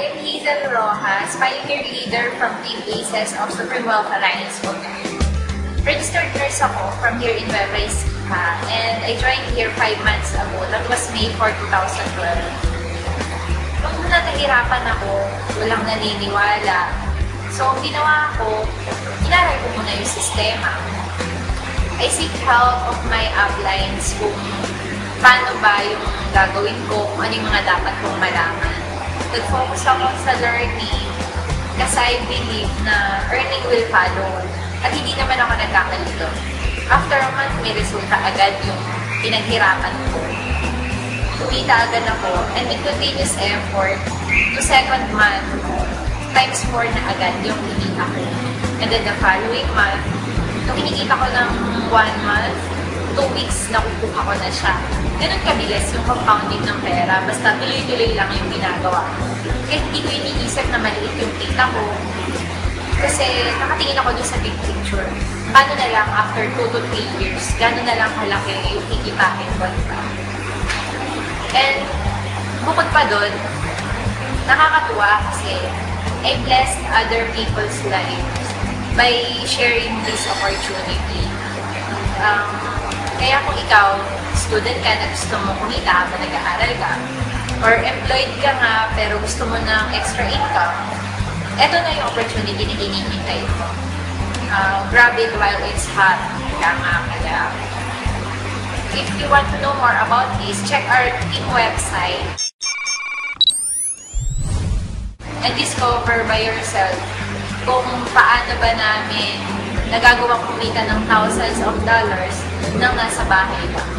I'm Hazel Rojas, pioneer leader from Team ACES of Supreme Wealth Alliance Hotel. Registered nurse ako from here in Nueva Ecija, and I joined here 5 months ago. That was May 4, 2012. Nung una nahirapan ako, walang naniniwala. So, ang ginawa ko, inaral ko muna yung sistema. I seek help of my uplines kung paano ba yung gagawin ko, kung ano yung mga dapat kong malaman. Nag-focus ako sa learning kasi I believe na earning will follow. At hindi naman ako nagkakalito. After a month, may resulta agad yung pinaghirapan ko. Kumita agad ako, and with continuous effort, to second month, times 4 na agad yung kumita ko. And then the following month, nung kinikita ko ng 1 month, 2 weeks, nakukuha ko na siya. Ganun kabilis yung compounding ng pera, basta tuloy-tuloy lang yung ginagawa ko. Kaya hindi ko iniisip na maliit yung kita ko. Kasi nakatingin ako dun sa big picture. Paano na lang after 2 to 3 years, gano'n na lang kalaki yung kikitain ko. And bukod pa dun, nakakatuwa kasi I blessed other people's lives by sharing this opportunity. Kaya kung ikaw, student ka na gusto mo kumita habang nag-aaral ka, or employed ka nga pero gusto mo ng extra income, eto na yung opportunity na hinihintay mo. Grab it while it's hot. Kaya, if you want to know more about this, check our team website and discover by yourself kung paano ba namin nagagawang kumita ng thousands of dollars nang nasa bahay lang.